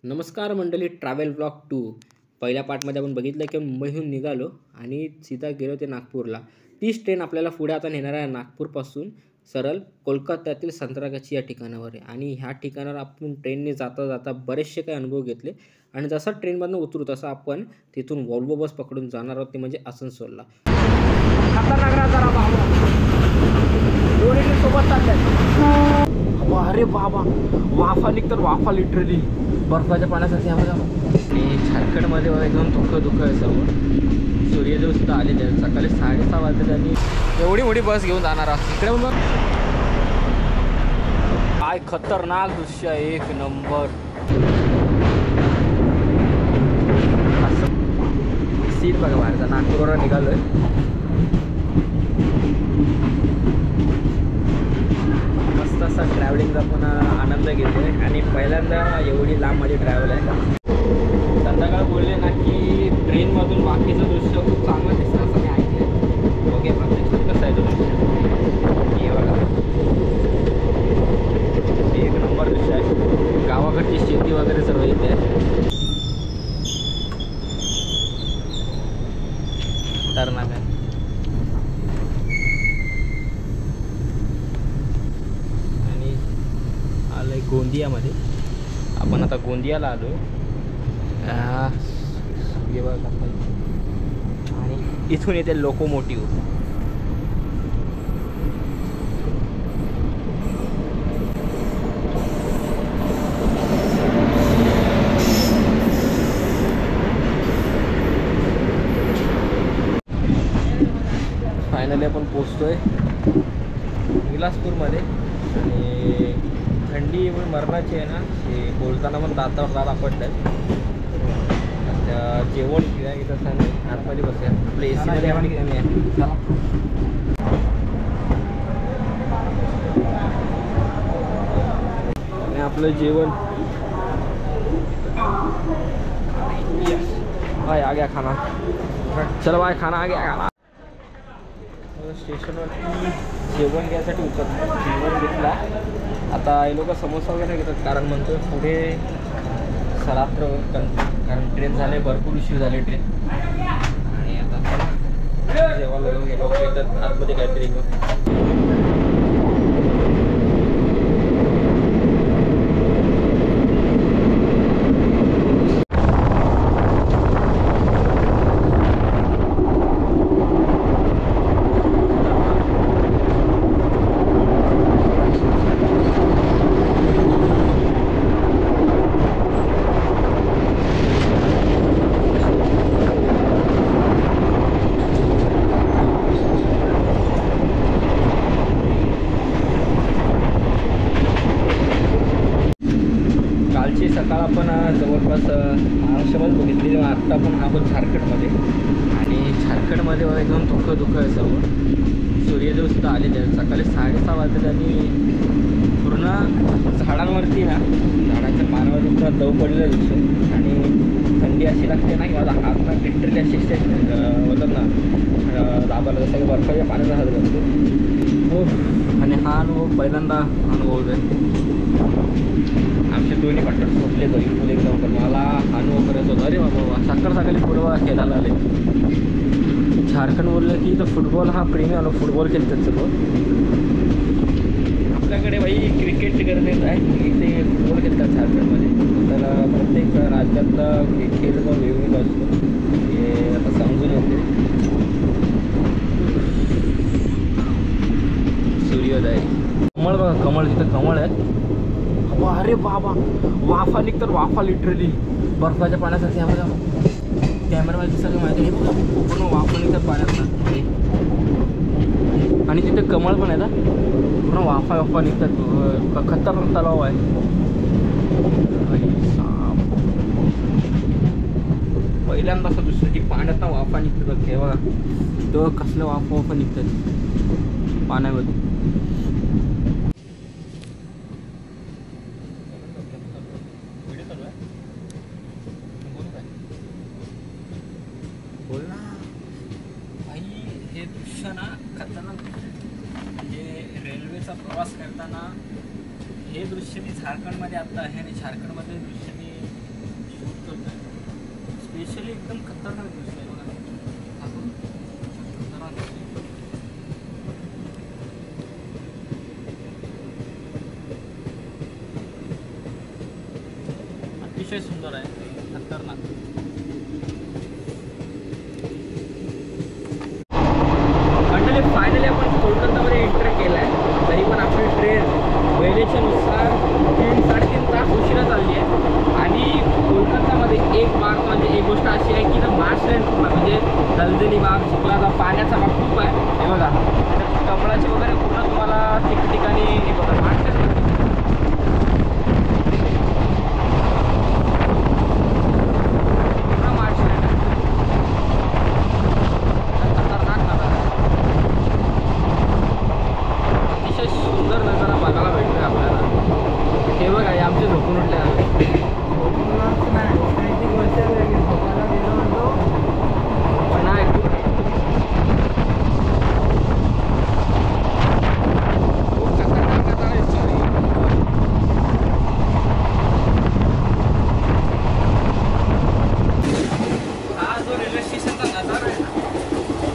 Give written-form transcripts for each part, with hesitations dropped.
नमस्कार मंडळी, travel blog 2 पहिल्या पार्टमध्ये आपण बघितलं की मुंबईहून निघालो आणि सीधा गेलो ते नागपूरला. तीच ट्रेन आपल्याला पुढे आता नेणार आहे नागपूरपासून सरळ कोलकात्यातील संत्रागाछी या ठिकाणावर आहे. आणि ह्या ठिकाणावर आपण ट्रेनने जाता जाता बरेचसे काही अनुभव घेतले आणि जसं ट्रेनमधून उतरू तसं आपण तिथून वॉल्वो बस पकडून जाणार आहोत, ते म्हणजे आसनसोलला. खतरनाक जरा बाबा, दोन्ही सोबत चालले. अरे बाबा, वाफा निघतात, वाफा लिटरली बर्फाच्या पाण्यासाठी. आणि झारखंडमध्ये एकदम धुकं आहे सर्व. सूर्यदेव सुद्धा आलेले आहेत. सकाळी 6:30 वाजले आणि एवढी मोठी बस घेऊन जाणार आहोत. इकडे बघ काय खतरनाक दृश्य आहे, एक नंबर. सीट बघा बाहेरचा. नागपूरवर निघालोय. मस्त असा ट्रॅव्हलिंगचा पण आनंद घेतोय आणि पहिल्यांदा एवढी लांब माझी ट्रॅव्हल आहे. संध्याकाळ बोलले ना की ट्रेनमधून बाकीचं दृश्य खूप चांगलं दिसतं असं मी ऐकलं. ओके, प्रत्यक्षात कसं आहे तो दृश्य हे बघा, एक नंबर दृश्य आहे. गावाकडची शेती वगैरे सर्व इथे आहे. खतरनाक आहे. आणि आलंय गोंदियामध्ये. आपण आता गोंदियाला आलो. आणि इथून येते लोकोमोटिव्ह. फायनली आपण पोचतोय बिलासपूरमध्ये. आणि थंडी एवढी मरणाची आहे ना, हे बोलताना पण दातावर दात आपटतात. जेवण किंवा इथं आतमध्ये बसूया. आपलं AC मध्ये कमी आहे. आणि आपलं जेवण भाई आ गया खाना. चलो भाई, खाना आ गया. खाना स्टेशनवरती जेवण घ्यायसाठी उतरतो. जेवण घेतला. आता हे लोक समोसा वगैरे घेतात, कारण म्हणतो पुढे रात्र कारण ट्रेन झाले, भरपूर उशीर झाले ट्रेन. आणि आता जेव्हा गेलो तर आतमध्ये काहीतरी सकाळ आपण जवळपास महाराष्ट्रामध्ये बघितली. तेव्हा आत्ता आपण आहोत झारखंडमध्ये. आणि झारखंडमध्ये एकदम धुकं आहे सर्व. सूर्यदेव सुद्धा आलेले आहेत. सकाळी 6:30 वाजले आणि पूर्ण झाडांवरती ना, झाडाच्या पानावरती पूर्ण दव पडलेलं दिसतो. आणि थंडी अशी लागते ना की माझा हात ना लिटरली अशी होतात ना दाबाला, जसं की बर्फाच्या पाण्याचा हात घालतो. हो, आणि हा अनुभव पहिल्यांदा अनुभव आहे. आमचे दोन्ही पार्टनर झोपले तरी फुल एकदम. पण मला अनुभव करायचा होता. अरे बाबा, सकाळी फुटबॉल खेळायला आले. झारखंड बोललं की इथं फुटबॉल हा प्रेमी आलो. फुटबॉल खेळतात सर्व. आपल्याकडे बाई क्रिकेट गरजेचं आहे, इथे फुटबॉल खेळतात झारखंडमध्ये. त्याला प्रत्येक राज्यातला खेळ जो वेगवेगळा असतो हे आता समजून येते. सूर्योदय. कमळ बघा, कमळ. तिथं कमळ आहे. अरे बाबा, वाफा निघतात, वाफा लिटरली बर्फाच्या पाण्यासाठी. आम्हाला कॅमेरामध्ये दिसायला माहिती आहे. बघा, पूर्ण वाफा निघतात पाण्यात. आणि तिथे कमळ पण आहे ना, पूर्ण वाफा निघतात. खतरनाक तलाव आहे. पहिल्यांदा असं दुसरं की पाण्यात वाफा निघतात. तेव्हा तो कसलं वाफा निघतात पाण्यामध्ये. बोल ना भाई, हे दृश्य ना खतरनाक. म्हणजे रेल्वेचा प्रवास करताना हे दृश्य मी झारखंडमध्ये आत्ता आहे आणि झारखंडमध्ये दृश्य मी अतिशय सुंदर आहे, खतरनाक. मंडळी फायनली आपण कोलकातामध्ये एंटर केलं आहे. तरी पण आपली ट्रेन वेळेच्या नुसार 3-3.5 तास उशिरा चालली आहे. आणि कोलकातामध्ये एक बाग म्हणजे एक गोष्ट अशी आहे की मार्शलँड पूर्ण म्हणजे दलदली बाग, चिखलाचा पाण्याचा बाग खूप आहे. हे बघा कमळाचे वगैरे पूर्ण तुम्हाला ठिकठिकाणी हे बघा मार्शलँड सुंदर नजारा बघायला भेटतोय आपल्याला. हे बघा हे आमचे झोपून उठले हा जो रेल्वे स्टेशनचा नजारा आहे ना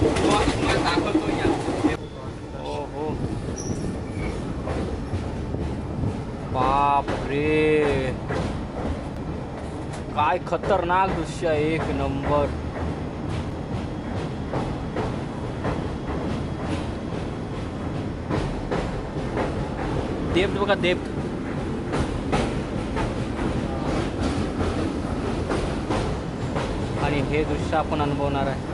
तो तुम्हाला दाखवतो या. बाप रे काय खतरनाक दृश्य आहे, एक नंबर. डेप्थ बघा डेप्थ. आणि हे दृश्य आपण अनुभवणार आहे.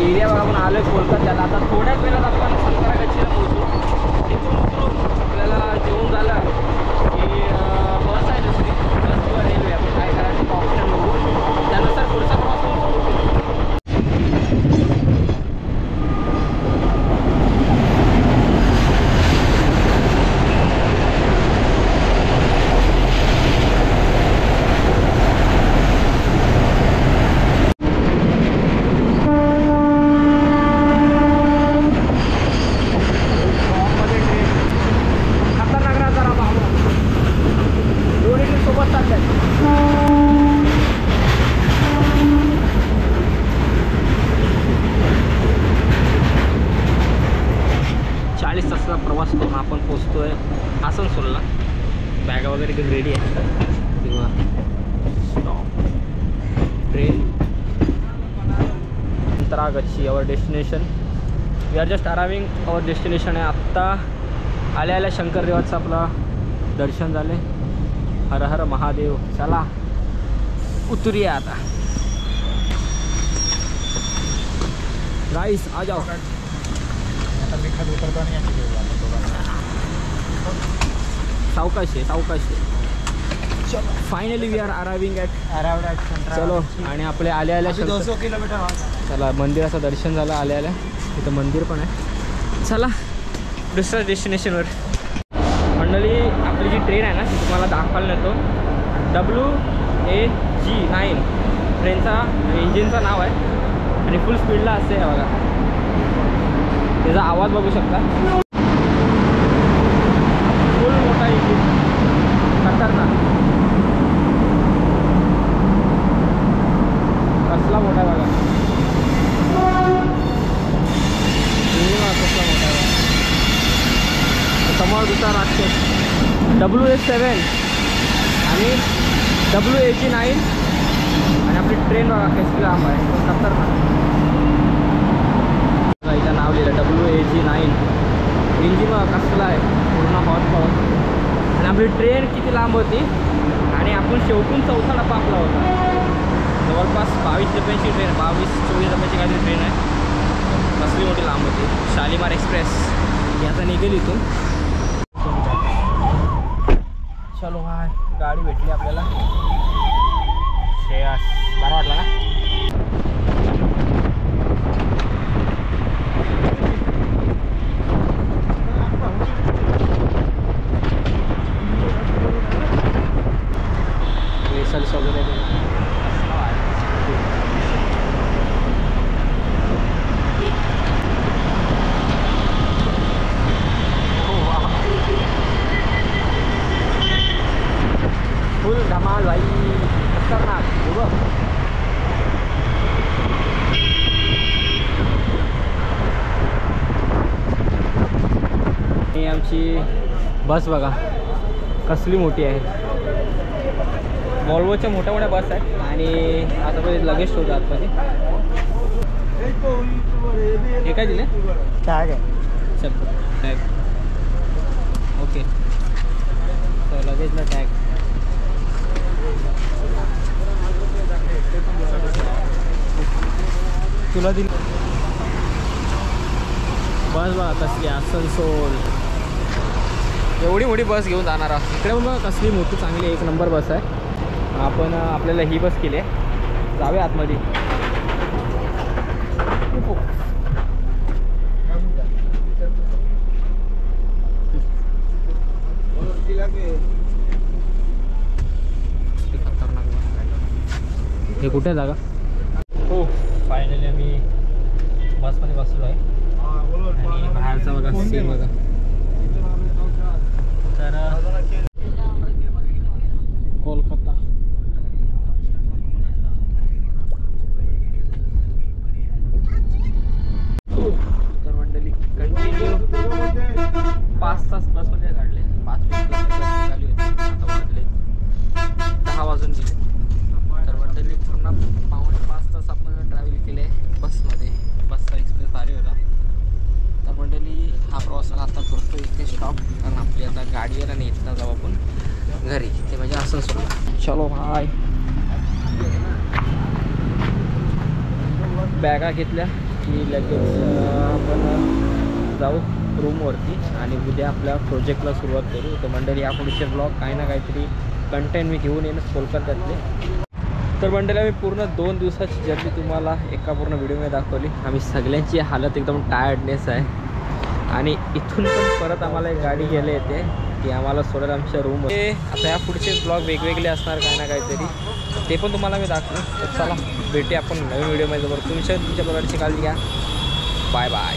एरिया बघा आपण आलोय कोलकात्याला. आता थोड्याच वेळात आपण संत्रागाछीला पोहोचू. तिथून उतरून आपल्याला जेवून झालं की बस आहे दुसरी बस किंवा रेल्वे आपण काय करायचं ऑप्शन बघू, त्यानुसार पुढचा प्रवास करू. प्रवास करून आपण पोचतोय आसनसोलला. बॅगा वगैरे घेऊन रेडी आहे किंवा stop train Santragachi our destination. We are just arriving our destination आहे. आत्ता आल्या आल्या शंकरदेवाचं आपला दर्शन झाले. हर हर महादेव. चला उतरूया आता. गाइस आ जाओ. सावकाश आहे. फायनली वी आर अरायविंग ॲट चलो. आणि आपले आल्या आल्या 200 किलोमीटर. चला मंदिराचं दर्शन झालं आल्या आल्या. तिथं मंदिर पण आहे. चला दुसऱ्या डेस्टिनेशनवर. मंडळी आपली जी ट्रेन आहे ना ती तुम्हाला दाखवायला नेतो. WAG9 ट्रेनचा इंजिनचं नाव आहे आणि फुल स्पीडला असते आहे बघा. त्याचा आवाज बघू शकता. फुल मोठा इंजिन खतरनाक. कसला मोठा आहे बघा. कसला मोठा आहे. समोर दुसरा राक्षस WS7 आणि WAG9 आणि आपली ट्रेन बघा कशी लांब आहे. खतरनाक. इथं नाव लिहिलं WAG9. इंजिन कसलं आहे पूर्ण हॉर्स पॉवर. आणि आपली ट्रेन किती लांब होती आणि आपण शेवटून चौथा डब्बा आपला होता. जवळपास 22 रुपयांची ट्रेन, 22-24 रुपयाची काहीतरी ट्रेन आहे. कसली मोठी लांब होती. शालिमार एक्सप्रेस ही आता निघेल इथून. चलो हाय, गाडी भेटली आपल्याला. श्रेयस बरा वाटला ना. वेसल्स वगैरे फुल धमाल भाई, खतरनाक. ही आमची बस बघा कसली मोठी आहे. वॉल्वोच्या मोठ्या मोठ्या बस आहेत आणि आता लगेच ठेवतो आतमध्ये. हे काय दिले? टॅग आहे. Tag okay. तर लगेचला टॅग तुला दिली. बस बघा कसली आसनसोल. एवढी मोठी बस घेऊन जाणार आहोत. इकडे मग कसली मोठी चांगली 1 नंबर बस आहे. आपण आपल्याला ही बस केली आहे. जाऊया आतमध्ये. खतरनाक. हे कुठे आहे जागा? हो फायनली आम्ही बसमध्ये बसलो आहे. आणि बाहेरचा बघा सीन बघा. तर कोलकाता तर मंडळी कंटिन्यू 5 तास बसमध्ये काढले. 5-20 तास निघाली होती. आता वाजले 10 वाजून गेले. तर मंडळी पूर्ण 5 तास आपण ट्रॅव्हल केले बसमध्ये. बसचा एक्सप्रेस भारी होता. तर मंडळी हा प्रवास आता करतो इथे स्टॉप, कारण आपली आता गाडीवर आणि इथनं जाऊ आपण घरी. ते म्हणजे असं सोडलं. चलो हाय, बॅगा घेतल्या की लगेच आपण जाऊ रूमवरती आणि उद्या आपल्या प्रोजेक्टला सुरुवात करू. तर मंडळी या पुढचे ब्लॉग काही ना काहीतरी कंटेंट मी घेऊन येणं कोलकात्यातले. तर मंडळी आम्ही पूर्ण 2 दिवसाची जर्नी तुम्हाला एका पूर्ण व्हिडिओमध्ये दाखवली. आम्ही सगळ्यांची हालत एकदम टायर्डनेस आहे आणि इथून पण परत आम्हाला एक गाडी घ्यायला येते की आम्हाला सोडेल आमच्या रूम. आता या पुढचे ब्लॉग वेगवेगळे असणार काही ना काहीतरी, ते पण तुम्हाला मी दाखवू. तर चला भेटूया आपण नवीन व्हिडिओमध्ये. तुमच्या प्रकारची काळजी घ्या. Bye bye.